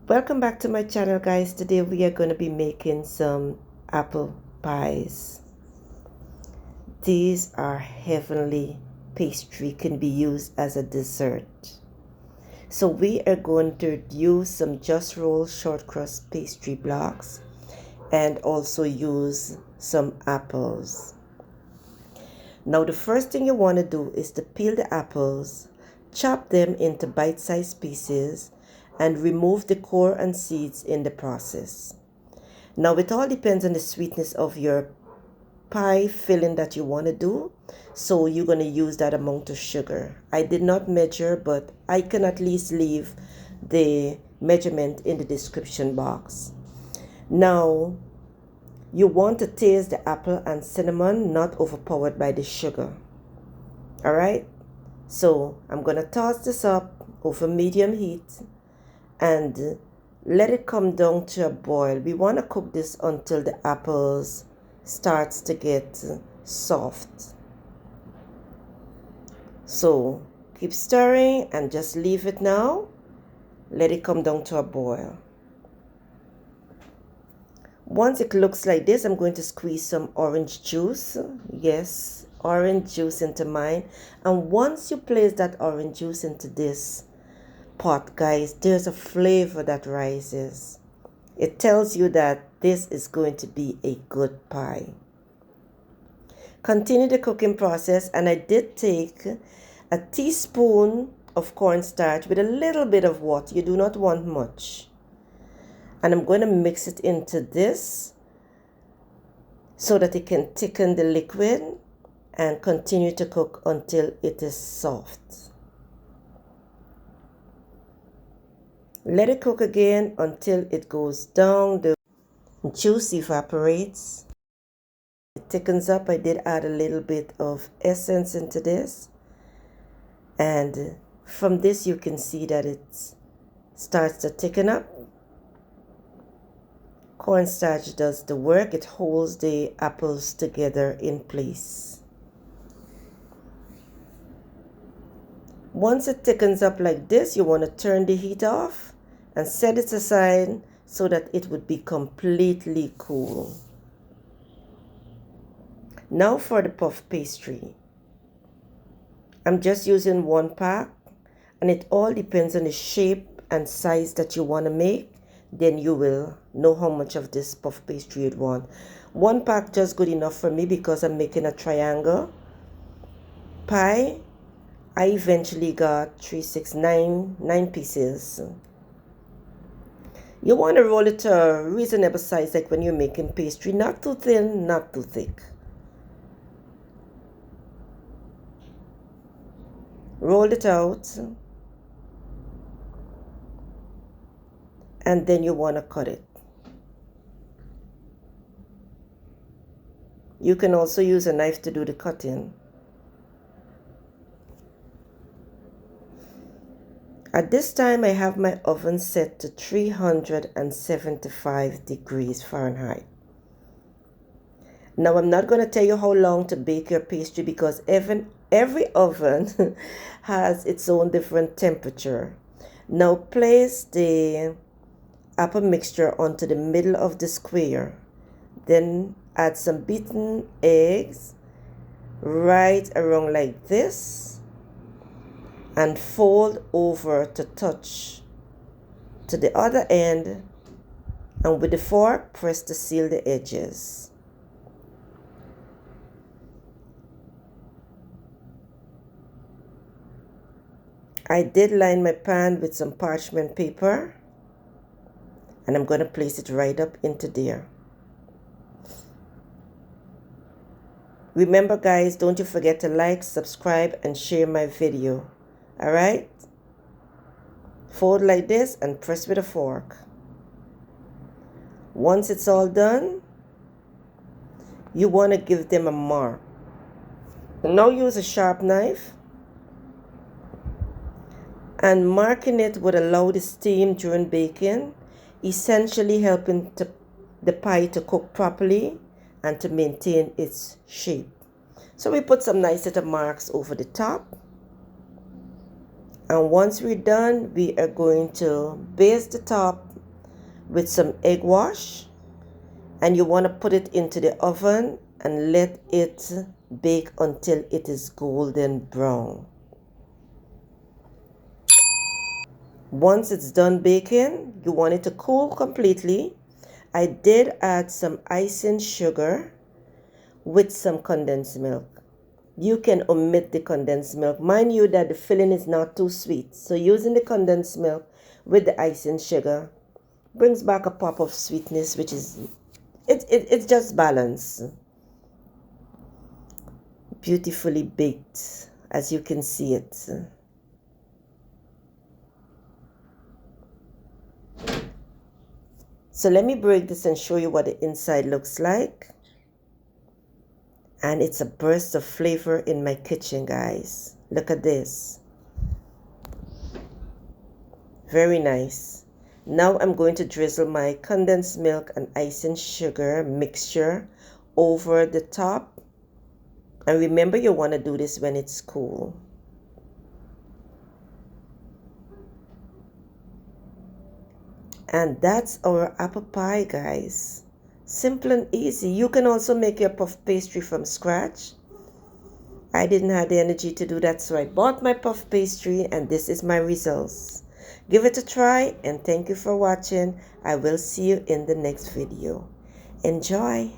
Welcome back to my channel, guys. Today we are going to be making some apple pies. These are heavenly pastry, can be used as a dessert. So we are going to use some just roll short crust pastry blocks and also use some apples. Now the first thing you want to do is to peel the apples, chop them into bite-sized pieces, and remove the core and seeds in the process. Now it all depends on the sweetness of your pie filling that you want to do, so you're going to use that amount of sugar. I did not measure, but I can at least leave the measurement in the description box. Now you want to taste the apple and cinnamon, not overpowered by the sugar. Alright, so I'm going to toss this up over medium heat and let it come down to a boil. We want to cook this until the apples starts to get soft. So keep stirring and just leave it now. Let it come down to a boil. Once it looks like this, I'm going to squeeze some orange juice. Yes, orange juice into mine. And once you place that orange juice into this pot, guys, there's a flavor that rises. It tells you that this is going to be a good pie. Continue the cooking process, and I did take a teaspoon of cornstarch with a little bit of water. You do not want much. And I'm going to mix it into this so that it can thicken the liquid and continue to cook until it is soft. Let it cook again until it goes down, the juice evaporates, it thickens up. I did add a little bit of essence into this, and from this you can see that it starts to thicken up. Cornstarch does the work. It holds the apples together in place. Once it thickens up like this, you want to turn the heat off and set it aside so that it would be completely cool. Now for the puff pastry. I'm just using 1 pack, and it all depends on the shape and size that you want to make. Then you will know how much of this puff pastry you'd want. 1 pack just good enough for me because I'm making a triangle pie. I eventually got 9 pieces. You want to roll it to a reasonable size, like when you're making pastry, not too thin, not too thick. Roll it out, and then you want to cut it. You can also use a knife to do the cutting. At this time, I have my oven set to 375 degrees Fahrenheit. Now, I'm not going to tell you how long to bake your pastry because every oven has its own different temperature. Now, place the apple mixture onto the middle of the square. Then add some beaten eggs right around like this and fold over to touch to the other end, and with the fork press to seal the edges. I did line my pan with some parchment paper, and I'm going to place it right up into there. Remember, guys, don't you forget to like, subscribe, and share my video. Alright? Fold like this and press with a fork. Once it's all done, you want to give them a mark. Now use a sharp knife, and marking it would allow the steam during baking, essentially helping the pie to cook properly and to maintain its shape. So we put some nice little marks over the top, and once we're done, we are going to baste the top with some egg wash, and you want to put it into the oven and let it bake until it is golden brown. Once it's done baking, you want it to cool completely. I did add some icing sugar with some condensed milk. You can omit the condensed milk. Mind you that the filling is not too sweet. So using the condensed milk with the icing sugar brings back a pop of sweetness, which is, it's just balance. Beautifully baked, as you can see it. So let me break this and show you what the inside looks like. And it's a burst of flavor in my kitchen, guys. Look at this. Very nice. Now I'm going to drizzle my condensed milk and icing sugar mixture over the top. And remember, you want to do this when it's cool. And that's our apple pie, guys. Simple and easy. You can also make your puff pastry from scratch. I didn't have the energy to do that, so I bought my puff pastry, and this is my results. Give it a try, and thank you for watching. I will see you in the next video. Enjoy.